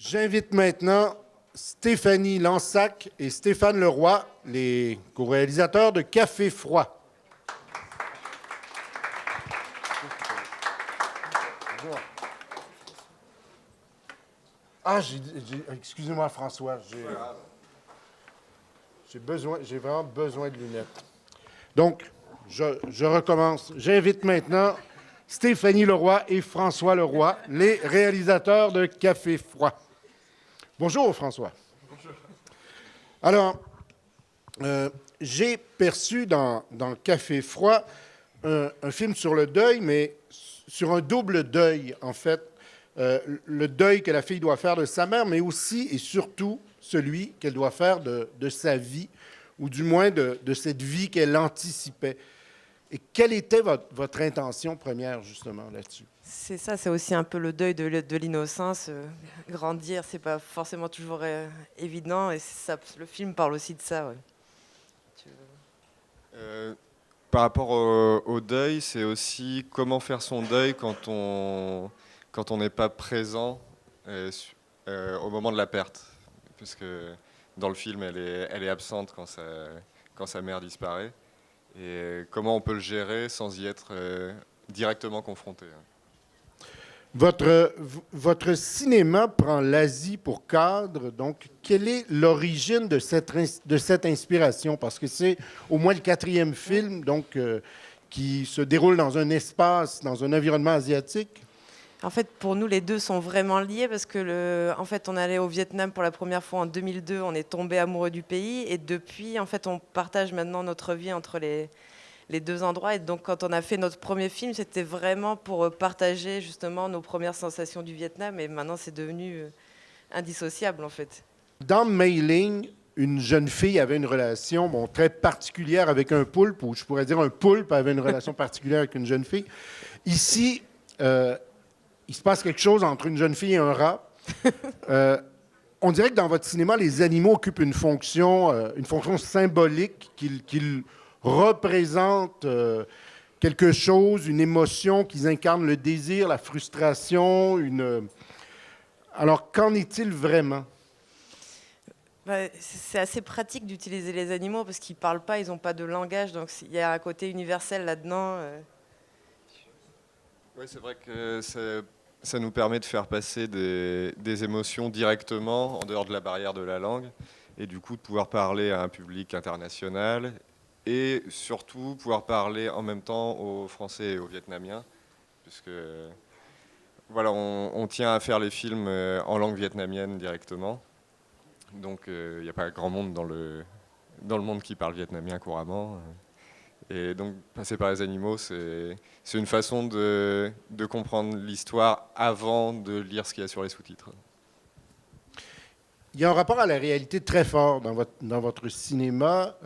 J'invite maintenant Stéphanie Lansac et Stéphane Leroy, les co-réalisateurs de Café Froid. Bonjour. Excusez-moi François, j'ai vraiment besoin de lunettes. Donc, je recommence. J'invite maintenant Stéphanie Leroy et François Leroy, les réalisateurs de Café Froid. Bonjour, François. Bonjour. Alors, j'ai perçu dans Café Froid un film sur le deuil, mais sur un double deuil, en fait. Le deuil que la fille doit faire de sa mère, mais aussi et surtout celui qu'elle doit faire de sa vie, ou du moins de cette vie qu'elle anticipait. Et quelle était votre intention première, justement, là-dessus? C'est ça, c'est aussi un peu le deuil de l'innocence. Grandir, c'est pas forcément toujours évident, et ça, le film parle aussi de ça. Ouais. Par rapport au deuil, c'est aussi comment faire son deuil quand on n'est pas présent au moment de la perte. Parce que dans le film, elle est absente quand sa mère disparaît. Et comment on peut le gérer sans y être directement confronté. Votre cinéma prend l'Asie pour cadre, donc quelle est l'origine de cette inspiration? Parce que c'est au moins le 4e film donc, qui se déroule dans un espace, dans un environnement asiatique. En fait, pour nous, les deux sont vraiment liés parce que, en fait, on allait au Vietnam pour la première fois en 2002, on est tombé amoureux du pays et depuis, en fait, on partage maintenant notre vie entre les deux endroits. Et donc, quand on a fait notre premier film, c'était vraiment pour partager justement nos premières sensations du Vietnam. Et maintenant, c'est devenu indissociable, en fait. Dans Mailing, une jeune fille avait une relation très particulière avec un poulpe, ou je pourrais dire un poulpe avait une relation particulière avec une jeune fille. Ici, il se passe quelque chose entre une jeune fille et un rat. On dirait que dans votre cinéma, les animaux occupent une fonction symbolique qu'ils représentent quelque chose, une émotion, qu'ils incarnent le désir, la frustration. Alors, qu'en est-il vraiment? C'est assez pratique d'utiliser les animaux parce qu'ils ne parlent pas, ils n'ont pas de langage, donc il y a un côté universel là-dedans. Oui, c'est vrai que ça nous permet de faire passer des émotions directement en dehors de la barrière de la langue et du coup de pouvoir parler à un public international et surtout pouvoir parler en même temps aux Français et aux Vietnamiens puisque voilà, on tient à faire les films en langue vietnamienne directement. Donc il n'y a pas grand monde dans le monde qui parle vietnamien couramment. Et donc passer par les animaux, c'est une façon de comprendre l'histoire avant de lire ce qu'il y a sur les sous-titres. Il y a un rapport à la réalité très fort dans votre cinéma,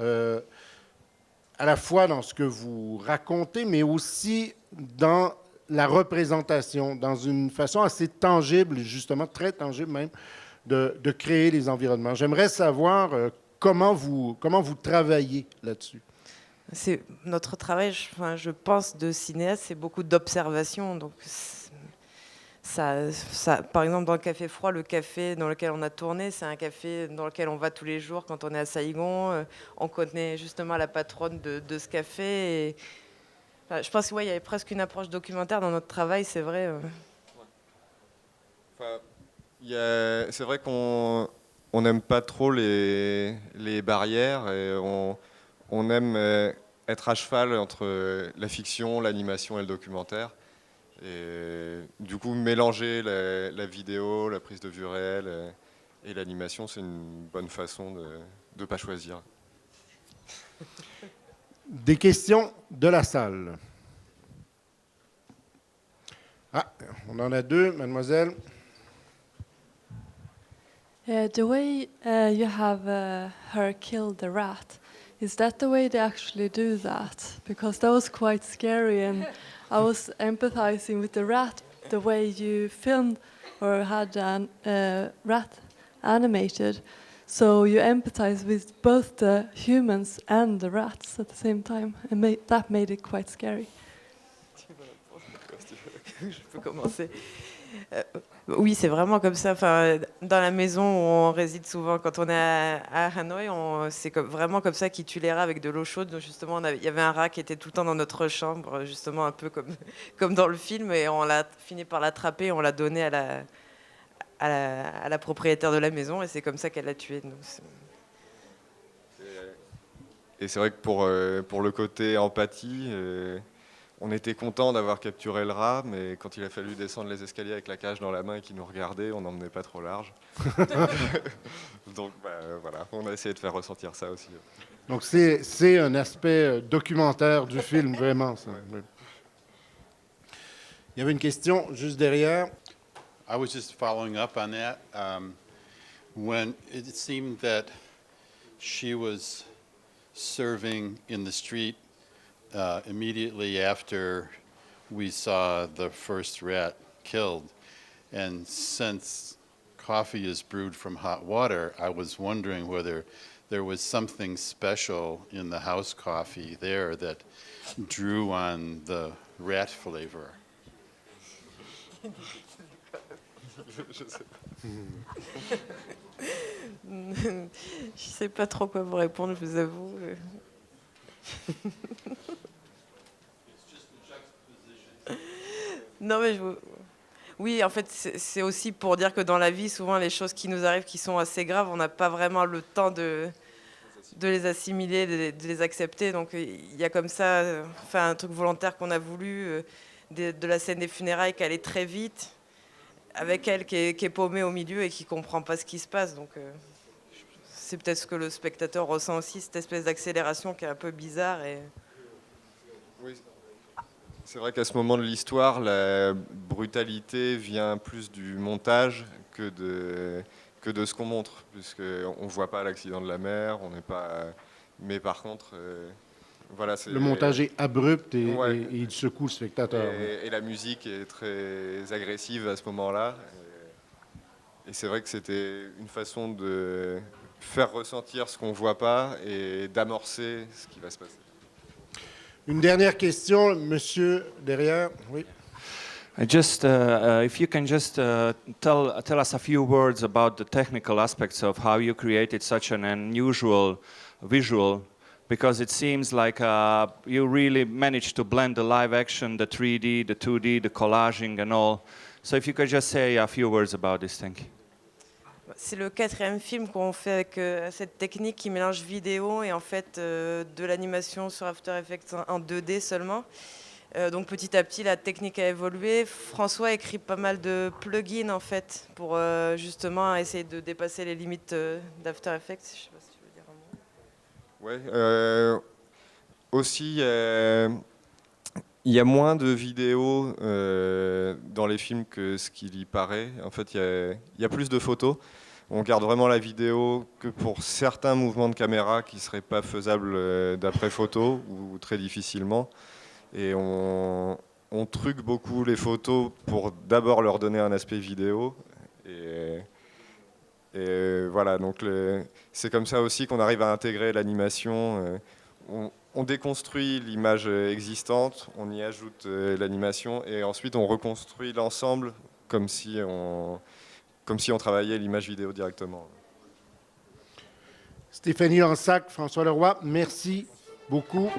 à la fois dans ce que vous racontez, mais aussi dans la représentation, dans une façon assez tangible, justement très tangible même, de créer les environnements. J'aimerais savoir comment vous travaillez là-dessus. C'est notre travail, je pense, de cinéaste, c'est beaucoup d'observation. Donc, par exemple, dans le Café Froid, le café dans lequel on a tourné, c'est un café dans lequel on va tous les jours quand on est à Saigon. On connaît justement la patronne de ce café. Et, je pense qu'il y avait presque une approche documentaire dans notre travail, c'est vrai. C'est vrai qu'on n'aime pas trop les barrières et on aime être à cheval entre la fiction, l'animation et le documentaire. Et du coup, mélanger la vidéo, la prise de vue réelle et l'animation, c'est une bonne façon de ne pas choisir. Des questions de la salle. Ah, on en a deux, mademoiselle. The way you have her kill the rat, is that the way they actually do that? Because that was quite scary, and I was empathizing with the rat, the way you filmed or had a rat animated. So you empathize with both the humans and the rats at the same time, and that made it quite scary. Je peux commencer. Oui, c'est vraiment comme ça. Enfin, dans la maison où on réside souvent, quand on est à Hanoï, c'est vraiment comme ça qu'ils tuent les rats avec de l'eau chaude. Donc justement, il y avait un rat qui était tout le temps dans notre chambre, justement un peu comme, comme dans le film, et on l'a fini par l'attraper, et on l'a donné à la propriétaire de la maison, et c'est comme ça qu'elle l'a tué. Donc, Et c'est vrai que pour le côté empathie, on était content d'avoir capturé le rat, mais quand il a fallu descendre les escaliers avec la cage dans la main et qu'il nous regardait, on n'emmenait pas trop large. Donc voilà, on a essayé de faire ressentir ça aussi. Donc, c'est un aspect documentaire du film, vraiment. Ça. Oui. Il y avait une question juste derrière. I was just following up on that. When it seemed that she was serving in the street immediately after we saw the first rat killed. And since coffee is brewed from hot water, I was wondering whether there was something special in the house coffee there that drew on the rat flavor. Je sais pas trop quoi vous répondre, je vous avoue. Non, mais oui, en fait, c'est aussi pour dire que dans la vie, souvent, les choses qui nous arrivent qui sont assez graves, on n'a pas vraiment le temps de les assimiler, de les accepter. Donc, il y a comme ça, enfin, un truc volontaire qu'on a voulu, de la scène des funérailles, qui allait très vite, avec elle qui est paumée au milieu et qui comprend pas ce qui se passe. Donc, c'est peut-être ce que le spectateur ressent aussi, cette espèce d'accélération qui est un peu bizarre. Oui. C'est vrai qu'à ce moment de l'histoire, la brutalité vient plus du montage que de ce qu'on montre, puisqu'on ne voit pas l'accident de la mer, on n'est pas. Mais par contre, voilà, Le montage est abrupt et, Ouais. et il secoue le spectateur. et la musique est très agressive à ce moment-là. Et c'est vrai que c'était une façon de faire ressentir ce qu'on ne voit pas et d'amorcer ce qui va se passer. Une dernière question, monsieur derrière. Oui. Just if you can just tell us a few words about the technical aspects of how you created such an unusual visual, because it seems like you really managed to blend the live action, the 3D, the 2D, the collaging and all. So if you could just say a few words about this, thank you. C'est le 4e film qu'on fait avec cette technique qui mélange vidéo et en fait de l'animation sur After Effects en 2D seulement. Donc petit à petit, la technique a évolué. François écrit pas mal de plugins en fait pour justement essayer de dépasser les limites d'After Effects. Je sais pas si tu veux dire un mot. Ouais, aussi, il y a moins de vidéos dans les films que ce qu'il y paraît. En fait, il y a plus de photos. On garde vraiment la vidéo que pour certains mouvements de caméra qui ne seraient pas faisables d'après photo ou très difficilement. Et on truque beaucoup les photos pour d'abord leur donner un aspect vidéo. Et voilà, donc c'est comme ça aussi qu'on arrive à intégrer l'animation. On déconstruit l'image existante, on y ajoute l'animation et ensuite on reconstruit l'ensemble comme si on travaillait l'image vidéo directement. Stéphanie Ansac, François Leroy, merci beaucoup.